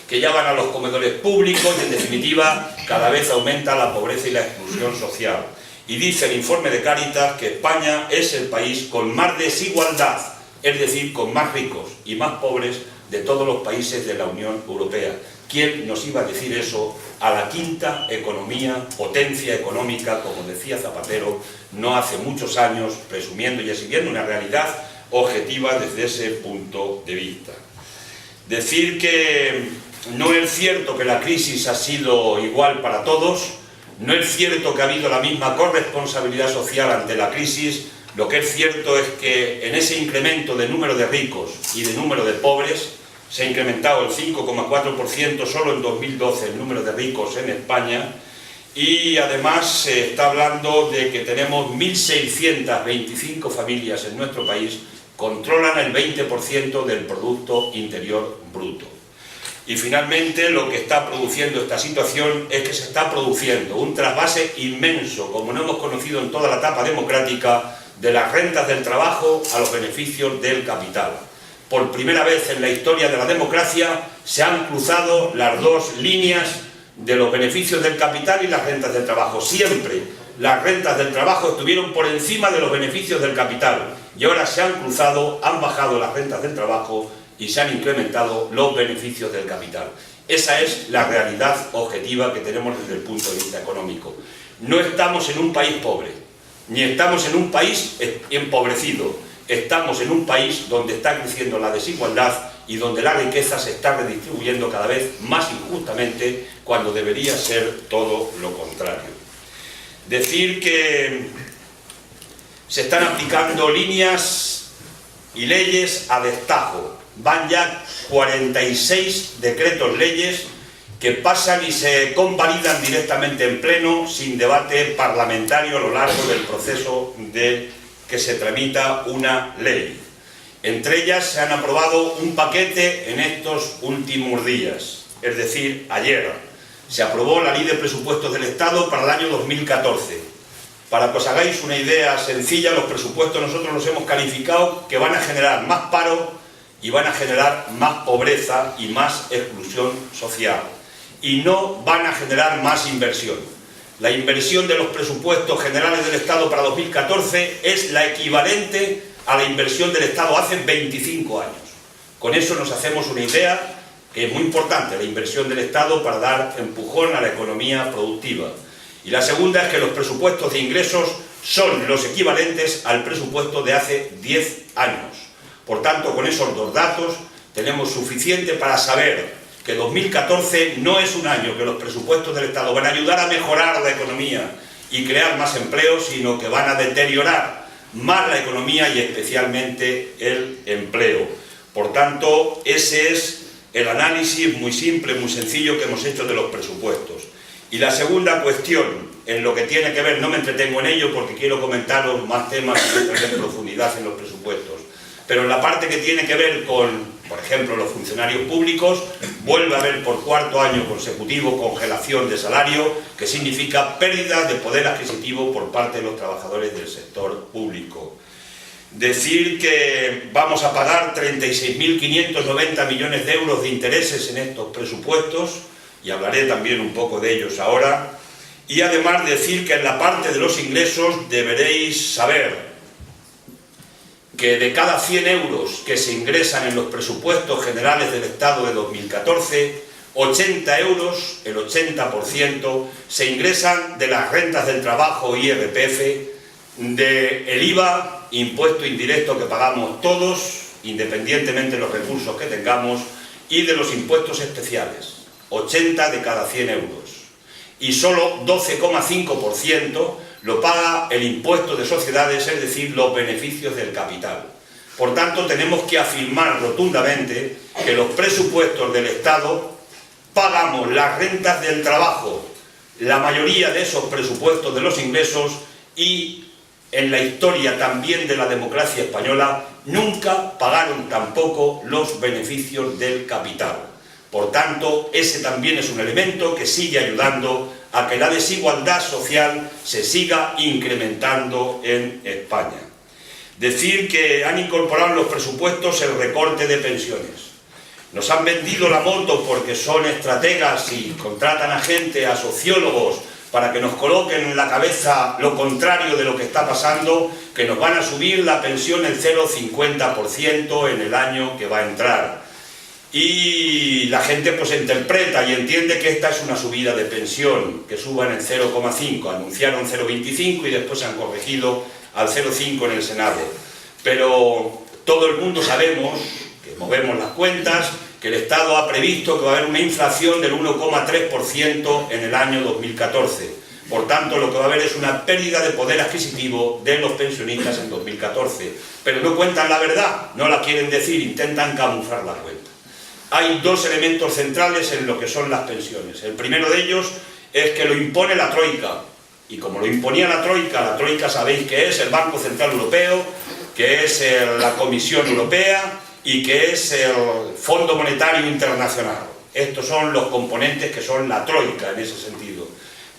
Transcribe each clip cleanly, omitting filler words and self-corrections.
que ya van a los comedores públicos y, en definitiva, cada vez aumenta la pobreza y la exclusión social. Y dice el informe de Cáritas que España es el país con más desigualdad, es decir, con más ricos y más pobres de todos los países de la Unión Europea. ¿Quién nos iba a decir eso a la quinta economía, potencia económica, como decía Zapatero, no hace muchos años, presumiendo y exhibiendo una realidad objetiva desde ese punto de vista? Decir que no es cierto que la crisis ha sido igual para todos, no es cierto que ha habido la misma corresponsabilidad social ante la crisis. Lo que es cierto es que en ese incremento de número de ricos y de número de pobres se ha incrementado el 5,4% solo en 2012 el número de ricos en España, y además se está hablando de que tenemos 1.625 familias en nuestro país controlan el 20% del Producto Interior Bruto. Y finalmente lo que está produciendo esta situación es que se está produciendo un trasvase inmenso, como no hemos conocido en toda la etapa democrática, de las rentas del trabajo a los beneficios del capital. Por primera vez en la historia de la democracia se han cruzado las dos líneas de los beneficios del capital y las rentas del trabajo. Siempre las rentas del trabajo estuvieron por encima de los beneficios del capital y ahora se han cruzado, han bajado las rentas del trabajo y se han incrementado los beneficios del capital. Esa es la realidad objetiva que tenemos desde el punto de vista económico. No estamos en un país pobre, ni estamos en un país empobrecido. Estamos en un país donde está creciendo la desigualdad y donde la riqueza se está redistribuyendo cada vez más injustamente, cuando debería ser todo lo contrario. Decir que se están aplicando líneas y leyes a destajo. Van ya 46 decretos leyes que pasan y se convalidan directamente en pleno, sin debate parlamentario a lo largo del proceso de que se tramita una ley. Entre ellas se han aprobado un paquete en estos últimos días, es decir, ayer. Se aprobó la Ley de Presupuestos del Estado para el año 2014. Para que os hagáis una idea sencilla, los presupuestos nosotros los hemos calificado que van a generar más paro y van a generar más pobreza y más exclusión social. Y no van a generar más inversión. La inversión de los presupuestos generales del Estado para 2014 es la equivalente a la inversión del Estado hace 25 años. Con eso nos hacemos una idea que es muy importante, la inversión del Estado para dar empujón a la economía productiva. Y la segunda es que los presupuestos de ingresos son los equivalentes al presupuesto de hace 10 años. Por tanto, con esos dos datos tenemos suficiente para saber que 2014 no es un año que los presupuestos del Estado van a ayudar a mejorar la economía y crear más empleo, sino que van a deteriorar más la economía y especialmente el empleo. Por tanto, ese es el análisis muy simple, muy sencillo que hemos hecho de los presupuestos. Y la segunda cuestión, en lo que tiene que ver, no me entretengo en ello porque quiero comentaros más temas que entran en profundidad en los presupuestos, pero en la parte que tiene que ver con, por ejemplo, los funcionarios públicos, vuelve a haber por cuarto año consecutivo congelación de salario, que significa pérdida de poder adquisitivo por parte de los trabajadores del sector público. Decir que vamos a pagar 36.590 millones de euros de intereses en estos presupuestos, y hablaré también un poco de ellos ahora, y además decir que en la parte de los ingresos deberéis saber que de cada 100 euros que se ingresan en los presupuestos generales del Estado de 2014, 80 euros, el 80%, se ingresan de las rentas del trabajo, IRPF, del IVA, impuesto indirecto que pagamos todos, independientemente de los recursos que tengamos, y de los impuestos especiales, 80 de cada 100 euros. Y solo 12,5% lo paga el impuesto de sociedades, es decir, los beneficios del capital. Por tanto, tenemos que afirmar rotundamente que los presupuestos del Estado pagamos las rentas del trabajo, la mayoría de esos presupuestos de los ingresos, y en la historia también de la democracia española nunca pagaron tampoco los beneficios del capital. Por tanto, ese también es un elemento que sigue ayudando a que la desigualdad social se siga incrementando en España. Decir que han incorporado en los presupuestos el recorte de pensiones. Nos han vendido la moto porque son estrategas y contratan a gente, a sociólogos, para que nos coloquen en la cabeza lo contrario de lo que está pasando, que nos van a subir la pensión el 0,50% en el año que va a entrar. Y la gente pues interpreta y entiende que esta es una subida de pensión, que suban el 0,5, anunciaron 0,25 y después se han corregido al 0,5 en el Senado. Pero todo el mundo sabemos, que movemos las cuentas, que el Estado ha previsto que va a haber una inflación del 1,3% en el año 2014. Por tanto, lo que va a haber es una pérdida de poder adquisitivo de los pensionistas en 2014. Pero no cuentan la verdad, no la quieren decir, intentan camuflar la cuenta. Hay dos elementos centrales en lo que son las pensiones. El primero de ellos es que lo impone la Troika. Y como lo imponía la Troika sabéis que es el Banco Central Europeo, que es la Comisión Europea y que es el Fondo Monetario Internacional. Estos son los componentes que son la Troika en ese sentido.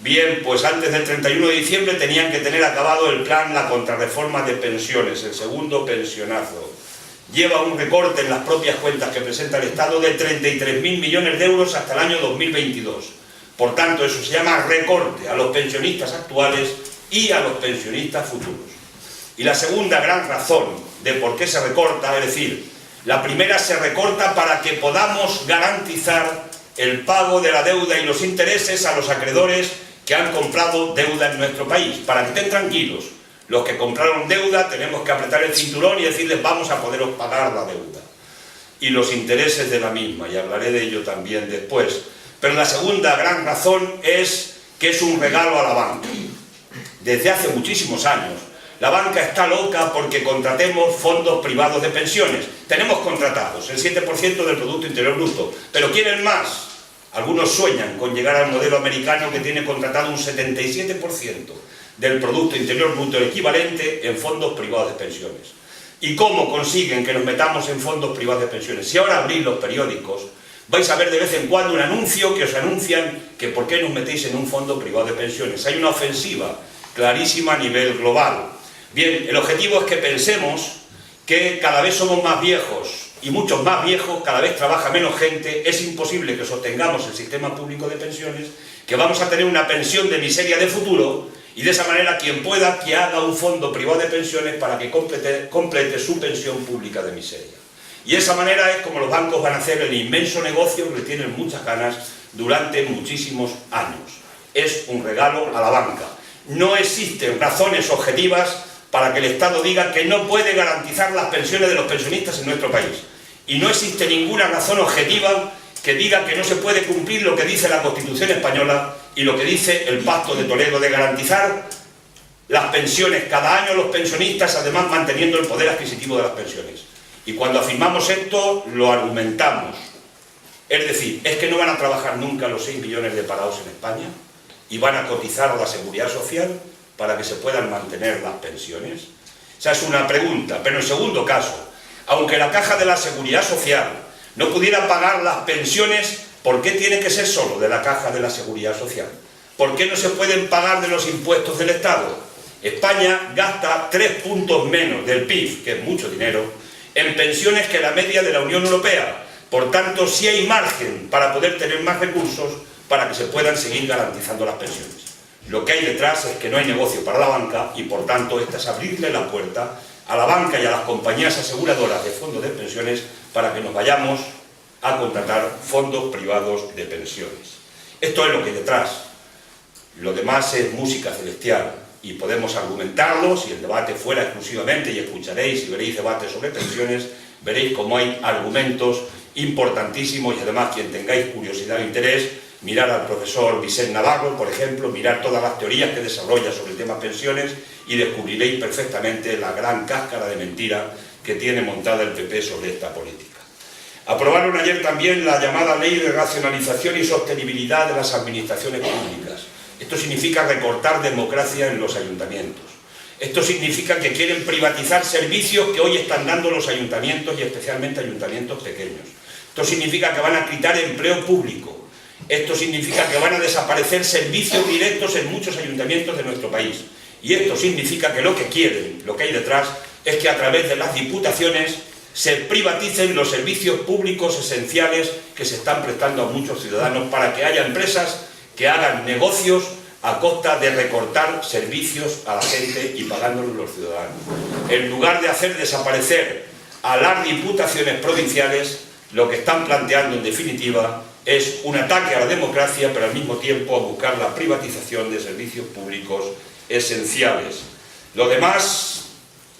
Bien, pues antes del 31 de diciembre tenían que tener acabado el plan, la contrarreforma de pensiones, el segundo pensionazo. Lleva un recorte en las propias cuentas que presenta el Estado de 33.000 millones de euros hasta el año 2022. Por tanto, eso se llama recorte a los pensionistas actuales y a los pensionistas futuros. Y la segunda gran razón de por qué se recorta, es decir, la primera se recorta para que podamos garantizar el pago de la deuda y los intereses a los acreedores que han comprado deuda en nuestro país, para que estén tranquilos. Los que compraron deuda tenemos que apretar el cinturón y decirles vamos a poderos pagar la deuda. Y los intereses de la misma, y hablaré de ello también después. Pero la segunda gran razón es que es un regalo a la banca. Desde hace muchísimos años, la banca está loca porque contratemos fondos privados de pensiones. Tenemos contratados el 7% del Producto Interior Bruto, pero quieren más. Algunos sueñan con llegar al modelo americano que tiene contratado un 77% del Producto Interior Bruto equivalente en fondos privados de pensiones. ¿Y cómo consiguen que nos metamos en fondos privados de pensiones? Si ahora abrís los periódicos, vais a ver de vez en cuando un anuncio que os anuncian que por qué nos metéis en un fondo privado de pensiones. Hay una ofensiva clarísima a nivel global. Bien, el objetivo es que pensemos que cada vez somos más viejos y muchos más viejos, cada vez trabaja menos gente, es imposible que sostengamos el sistema público de pensiones, que vamos a tener una pensión de miseria de futuro y de esa manera quien pueda que haga un fondo privado de pensiones para que complete su pensión pública de miseria. Y de esa manera es como los bancos van a hacer el inmenso negocio que tienen muchas ganas durante muchísimos años. Es un regalo a la banca. No existen razones objetivas para que el Estado diga que no puede garantizar las pensiones de los pensionistas en nuestro país. Y no existe ninguna razón objetiva que diga que no se puede cumplir lo que dice la Constitución española y lo que dice el Pacto de Toledo de garantizar las pensiones cada año a los pensionistas, además manteniendo el poder adquisitivo de las pensiones. Y cuando afirmamos esto, lo argumentamos. Es decir, es que no van a trabajar nunca los 6 millones de parados en España y van a cotizar a la Seguridad Social para que se puedan mantener las pensiones. Esa es una pregunta. Pero en segundo caso, aunque la Caja de la Seguridad Social no pudiera pagar las pensiones, ¿por qué tiene que ser solo de la Caja de la Seguridad Social? ¿Por qué no se pueden pagar de los impuestos del Estado? España gasta 3 puntos menos del PIB, que es mucho dinero, en pensiones que la media de la Unión Europea. Por tanto, sí hay margen para poder tener más recursos para que se puedan seguir garantizando las pensiones. Lo que hay detrás es que no hay negocio para la banca y, por tanto, esta es abrirle la puerta a la banca y a las compañías aseguradoras de fondos de pensiones para que nos vayamos a contratar fondos privados de pensiones. Esto es lo que hay detrás. Lo demás es música celestial y podemos argumentarlo si el debate fuera exclusivamente, y escucharéis y veréis debates sobre pensiones, veréis cómo hay argumentos importantísimos y además quien tengáis curiosidad o interés, mirar al profesor Vicent Navarro, por ejemplo, mirar todas las teorías que desarrolla sobre el tema pensiones y descubriréis perfectamente la gran cáscara de mentira que tiene montada el PP sobre esta política. Aprobaron ayer también la llamada Ley de Racionalización y Sostenibilidad de las Administraciones Públicas. Esto significa recortar democracia en los ayuntamientos. Esto significa que quieren privatizar servicios que hoy están dando los ayuntamientos y especialmente ayuntamientos pequeños. Esto significa que van a quitar empleo público. Esto significa que van a desaparecer servicios directos en muchos ayuntamientos de nuestro país. Y esto significa que lo que quieren, lo que hay detrás, es que a través de las diputaciones se privaticen los servicios públicos esenciales que se están prestando a muchos ciudadanos para que haya empresas que hagan negocios a costa de recortar servicios a la gente y pagándolos los ciudadanos. En lugar de hacer desaparecer a las diputaciones provinciales, lo que están planteando en definitiva es un ataque a la democracia, pero al mismo tiempo a buscar la privatización de servicios públicos esenciales. Lo demás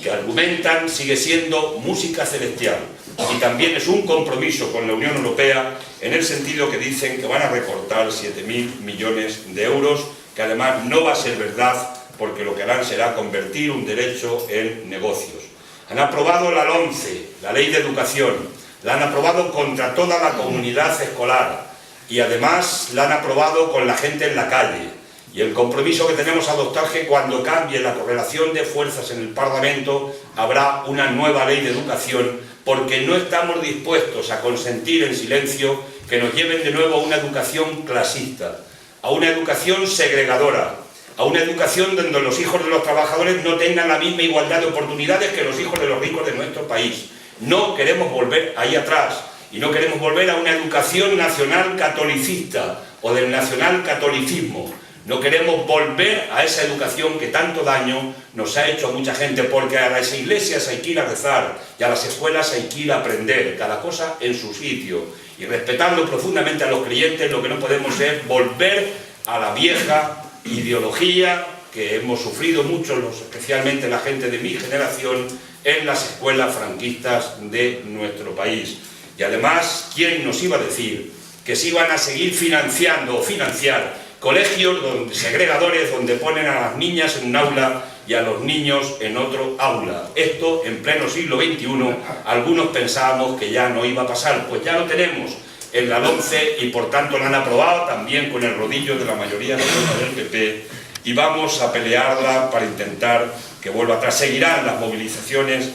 que argumentan sigue siendo música celestial y también es un compromiso con la Unión Europea en el sentido que dicen que van a recortar 7.000 millones de euros, que además no va a ser verdad porque lo que harán será convertir un derecho en negocios. Han aprobado la LOMCE, la Ley de Educación, la han aprobado contra toda la comunidad escolar y además la han aprobado con la gente en la calle. Y el compromiso que tenemos adoptado es que cuando cambie la correlación de fuerzas en el Parlamento habrá una nueva ley de educación, porque no estamos dispuestos a consentir en silencio que nos lleven de nuevo a una educación clasista, a una educación segregadora, a una educación donde los hijos de los trabajadores no tengan la misma igualdad de oportunidades que los hijos de los ricos de nuestro país. No queremos volver ahí atrás y no queremos volver a una educación nacional catolicista o del nacional catolicismo. No queremos volver a esa educación que tanto daño nos ha hecho a mucha gente, porque a las iglesias hay que ir a rezar y a las escuelas hay que ir a aprender, cada cosa en su sitio. Y respetando profundamente a los creyentes, lo que no podemos es volver a la vieja ideología que hemos sufrido mucho, especialmente la gente de mi generación, en las escuelas franquistas de nuestro país. Y además, ¿quién nos iba a decir que se iban a seguir financiando o financiar colegios segregadores donde ponen a las niñas en un aula y a los niños en otro aula? Esto en pleno siglo XXI, algunos pensábamos que ya no iba a pasar, pues ya lo tenemos en la LOMCE y por tanto la han aprobado también con el rodillo de la mayoría del PP y vamos a pelearla para intentar que vuelva atrás. Seguirán las movilizaciones